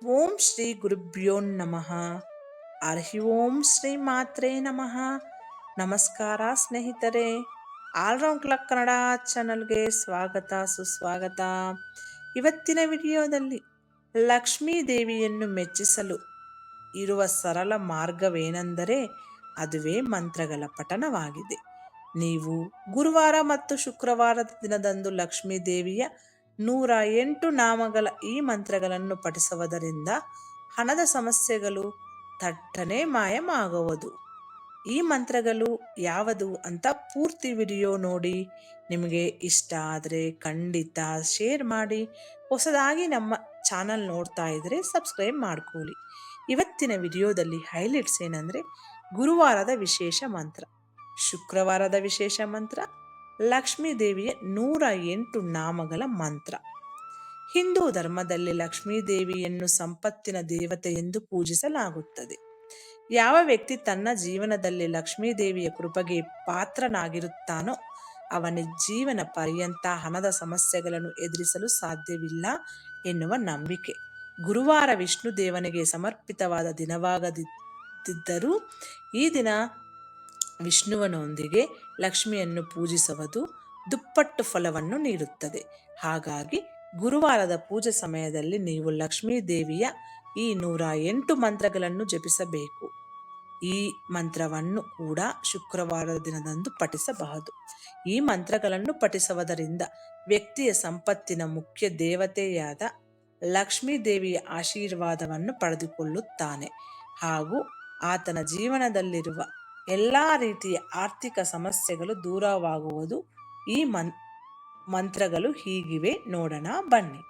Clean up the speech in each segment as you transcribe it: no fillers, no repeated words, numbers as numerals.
ಓಂ ಶ್ರೀ ಗುರುಭ್ಯೋ ನಮಃ. ಹರಿ ಓಂ ಶ್ರೀ ಮಾತ್ರೇ ನಮಃ. ನಮಸ್ಕಾರ ಸ್ನೇಹಿತರೆ, ಆಲ್ರೌಂಡ್ ಕ್ಲಾಕ್ ಕನ್ನಡ ಚಾನಲ್ಗೆ ಸ್ವಾಗತ ಸುಸ್ವಾಗತ. ಇವತ್ತಿನ ವಿಡಿಯೋದಲ್ಲಿ ಲಕ್ಷ್ಮೀ ದೇವಿಯನ್ನು ಮೆಚ್ಚಿಸಲು ಇರುವ ಸರಳ ಮಾರ್ಗವೇನೆಂದರೆ ಅದುವೇ ಮಂತ್ರಗಳ ಪಠಣವಾಗಿದೆ. ನೀವು ಗುರುವಾರ ಮತ್ತು ಶುಕ್ರವಾರದ ದಿನದಂದು ಲಕ್ಷ್ಮೀ ದೇವಿಯ 108 ನಾಮಗಳ ಈ ಮಂತ್ರಗಳನ್ನು ಪಠಿಸುವುದರಿಂದ ಹಣದ ಸಮಸ್ಯೆಗಳು ಥಟ್ಟನೆ ಮಾಯವಾಗುವುದು. ಈ ಮಂತ್ರಗಳು ಯಾವುದು ಅಂತ ಪೂರ್ತಿ ವಿಡಿಯೋ ನೋಡಿ. ನಿಮಗೆ ಇಷ್ಟ ಆದರೆ ಖಂಡಿತ ಶೇರ್ ಮಾಡಿ. ಹೊಸದಾಗಿ ನಮ್ಮ ಚಾನಲ್ ನೋಡ್ತಾ ಇದ್ದರೆ ಸಬ್ಸ್ಕ್ರೈಬ್ ಮಾಡ್ಕೊಳ್ಳಿ. ಇವತ್ತಿನ ವಿಡಿಯೋದಲ್ಲಿ ಹೈಲೈಟ್ಸ್ ಏನಂದರೆ ಗುರುವಾರದ ವಿಶೇಷ ಮಂತ್ರ, ಶುಕ್ರವಾರದ ವಿಶೇಷ ಮಂತ್ರ, ಲಕ್ಷ್ಮೀ ದೇವಿಯ 108 ನಾಮಗಳ ಮಂತ್ರ. ಹಿಂದೂ ಧರ್ಮದಲ್ಲಿ ಲಕ್ಷ್ಮೀ ದೇವಿಯನ್ನು ಸಂಪತ್ತಿನ ದೇವತೆ ಎಂದು ಪೂಜಿಸಲಾಗುತ್ತದೆ. ಯಾವ ವ್ಯಕ್ತಿ ತನ್ನ ಜೀವನದಲ್ಲಿ ಲಕ್ಷ್ಮೀ ದೇವಿಯ ಕೃಪೆಗೆ ಪಾತ್ರನಾಗಿರುತ್ತಾನೋ ಅವನ ಜೀವನ ಪರ್ಯಂತ ಹಣದ ಸಮಸ್ಯೆಗಳನ್ನು ಎದುರಿಸಲು ಸಾಧ್ಯವಿಲ್ಲ ಎನ್ನುವ ನಂಬಿಕೆ. ಗುರುವಾರ ವಿಷ್ಣು ದೇವನಿಗೆ ಸಮರ್ಪಿತವಾದ ದಿನವಾಗದಿದ್ದರೂ ಈ ದಿನ ವಿಷ್ಣುವಿನೊಂದಿಗೆ ಲಕ್ಷ್ಮಿಯನ್ನು ಪೂಜಿಸುವುದು ದುಪ್ಪಟ್ಟು ಫಲವನ್ನು ನೀಡುತ್ತದೆ. ಹಾಗಾಗಿ ಗುರುವಾರದ ಪೂಜೆ ಸಮಯದಲ್ಲಿ ನೀವು ಲಕ್ಷ್ಮೀ ದೇವಿಯ ಈ 108 ಮಂತ್ರಗಳನ್ನು ಜಪಿಸಬೇಕು. ಈ ಮಂತ್ರವನ್ನು ಕೂಡ ಶುಕ್ರವಾರದ ದಿನದಂದು ಪಠಿಸಬಹುದು. ಈ ಮಂತ್ರಗಳನ್ನು ಪಠಿಸುವುದರಿಂದ ವ್ಯಕ್ತಿಯ ಸಂಪತ್ತಿನ ಮುಖ್ಯ ದೇವತೆಯಾದ ಲಕ್ಷ್ಮೀ ದೇವಿಯ ಆಶೀರ್ವಾದವನ್ನು ಪಡೆದುಕೊಳ್ಳುತ್ತಾನೆ ಹಾಗೂ ಆತನ ಜೀವನದಲ್ಲಿರುವ ಎಲ್ಲ ರೀತಿಯ ಆರ್ಥಿಕ ಸಮಸ್ಯೆಗಳು ದೂರವಾಗುವುದು. ಈ ಮಂತ್ರಗಳು ಹೀಗಿವೆ, ನೋಡೋಣ ಬನ್ನಿ.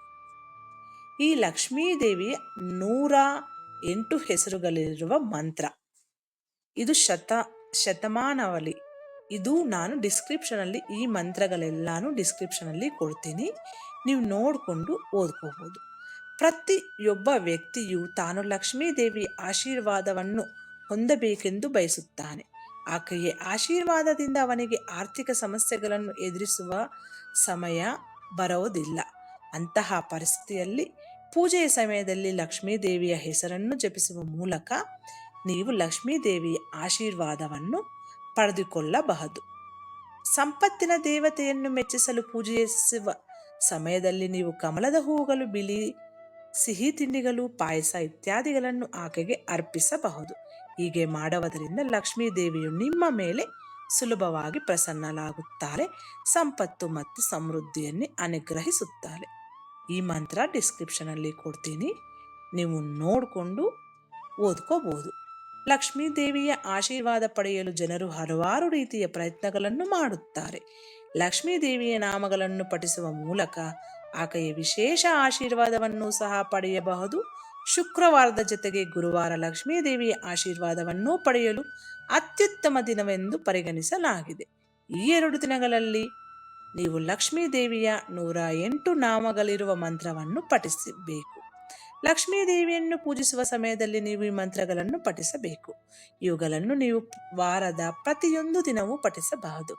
ಈ ಲಕ್ಷ್ಮೀ ದೇವಿಯ 108 ಹೆಸರುಗಳಿರುವ ಮಂತ್ರ, ಇದು ಶತಮಾನವಲಿ. ಇದು ನಾನು ಡಿಸ್ಕ್ರಿಪ್ಷನಲ್ಲಿ ಈ ಮಂತ್ರಗಳೆಲ್ಲಾನು ಡಿಸ್ಕ್ರಿಪ್ಷನಲ್ಲಿ ಕೊಡ್ತೀನಿ, ನೀವು ನೋಡಿಕೊಂಡು ಓದ್ಕೋಬಹುದು. ಪ್ರತಿಯೊಬ್ಬ ವ್ಯಕ್ತಿಯು ತಾನು ಲಕ್ಷ್ಮೀ ದೇವಿಯ ಆಶೀರ್ವಾದವನ್ನು ಹೊಂದಬೇಕೆಂದು ಬಯಸುತ್ತಾನೆ. ಆಕೆಯ ಆಶೀರ್ವಾದದಿಂದ ಅವನಿಗೆ ಆರ್ಥಿಕ ಸಮಸ್ಯೆಗಳನ್ನು ಎದುರಿಸುವ ಸಮಯ ಬರುವುದಿಲ್ಲ. ಅಂತಹ ಪರಿಸ್ಥಿತಿಯಲ್ಲಿ ಪೂಜೆಯ ಸಮಯದಲ್ಲಿ ಲಕ್ಷ್ಮೀ ದೇವಿಯ ಹೆಸರನ್ನು ಜಪಿಸುವ ಮೂಲಕ ನೀವು ಲಕ್ಷ್ಮೀ ದೇವಿಯ ಆಶೀರ್ವಾದವನ್ನು ಪಡೆದುಕೊಳ್ಳಬಹುದು. ಸಂಪತ್ತಿನ ದೇವತೆಯನ್ನು ಮೆಚ್ಚಿಸಲು ಪೂಜಿಸುವ ಸಮಯದಲ್ಲಿ ನೀವು ಕಮಲದ ಹೂವುಗಳು, ಬಿಳಿ ಸಿಹಿ ತಿಂಡಿಗಳು, ಪಾಯಸ ಇತ್ಯಾದಿಗಳನ್ನು ಆಕೆಗೆ ಅರ್ಪಿಸಬಹುದು. ಹೀಗೆ ಮಾಡುವುದರಿಂದ ಲಕ್ಷ್ಮೀ ದೇವಿಯು ನಿಮ್ಮ ಮೇಲೆ ಸುಲಭವಾಗಿ ಪ್ರಸನ್ನಳಾಗುತ್ತಾರೆ, ಸಂಪತ್ತು ಮತ್ತು ಸಮೃದ್ಧಿಯನ್ನು ಅನುಗ್ರಹಿಸುತ್ತಾರೆ. ಈ ಮಂತ್ರ ಡಿಸ್ಕ್ರಿಪ್ಷನಲ್ಲಿ ಕೊಡ್ತೀನಿ, ನೀವು ನೋಡಿಕೊಂಡು ಓದ್ಕೋಬಹುದು. ಲಕ್ಷ್ಮೀ ದೇವಿಯ ಆಶೀರ್ವಾದ ಪಡೆಯಲು ಜನರು ಹಲವಾರು ರೀತಿಯ ಪ್ರಯತ್ನಗಳನ್ನು ಮಾಡುತ್ತಾರೆ. ಲಕ್ಷ್ಮೀ ದೇವಿಯ ನಾಮಗಳನ್ನು ಪಠಿಸುವ ಮೂಲಕ ಆಕೆಯ ವಿಶೇಷ ಆಶೀರ್ವಾದವನ್ನು ಸಹ ಪಡೆಯಬಹುದು. ಶುಕ್ರವಾರದ ಜೊತೆಗೆ ಗುರುವಾರ ಲಕ್ಷ್ಮೀ ದೇವಿಯ ಆಶೀರ್ವಾದವನ್ನು ಪಡೆಯಲು ಅತ್ಯುತ್ತಮ ದಿನವೆಂದು ಪರಿಗಣಿಸಲಾಗಿದೆ. ಈ 2 ದಿನಗಳಲ್ಲಿ ನೀವು ಲಕ್ಷ್ಮೀ ದೇವಿಯ 108 ನಾಮಗಳಿರುವ ಮಂತ್ರವನ್ನು ಪಠಿಸಬೇಕು. ಲಕ್ಷ್ಮೀ ದೇವಿಯನ್ನು ಪೂಜಿಸುವ ಸಮಯದಲ್ಲಿ ನೀವು ಈ ಮಂತ್ರಗಳನ್ನು ಪಠಿಸಬೇಕು. ಇವುಗಳನ್ನು ನೀವು ವಾರದ ಪ್ರತಿಯೊಂದು ದಿನವೂ ಪಠಿಸಬಹುದು,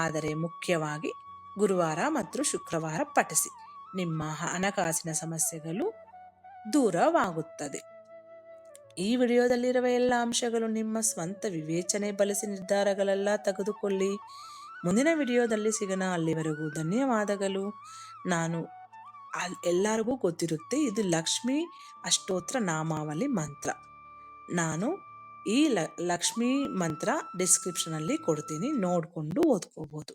ಆದರೆ ಮುಖ್ಯವಾಗಿ ಗುರುವಾರ ಮತ್ತು ಶುಕ್ರವಾರ ಪಠಿಸಿ. ನಿಮ್ಮ ಹಣಕಾಸಿನ ಸಮಸ್ಯೆಗಳು ದೂರವಾಗುತ್ತದೆ. ಈ ವಿಡಿಯೋದಲ್ಲಿರುವ ಎಲ್ಲ ಅಂಶಗಳು ನಿಮ್ಮ ಸ್ವಂತ ವಿವೇಚನೆ ಬಳಸಿ ನಿರ್ಧಾರಗಳೆಲ್ಲ ತೆಗೆದುಕೊಳ್ಳಿ. ಮುಂದಿನ ವಿಡಿಯೋದಲ್ಲಿ ಸಿಗೋಣ. ಅಲ್ಲಿವರೆಗೂ ಧನ್ಯವಾದಗಳು. ನಾನು ಎಲ್ಲರಿಗೂ ಗೊತ್ತಿರುತ್ತೆ, ಇದು ಲಕ್ಷ್ಮೀ ಅಷ್ಟೋತ್ರ ನಾಮಾವಳಿ ಮಂತ್ರ. ನಾನು ಈ ಲಕ್ಷ್ಮೀ ಮಂತ್ರ ಡಿಸ್ಕ್ರಿಪ್ಷನಲ್ಲಿ ಕೊಡ್ತೀನಿ, ನೋಡಿಕೊಂಡು ಓದ್ಕೋಬೋದು.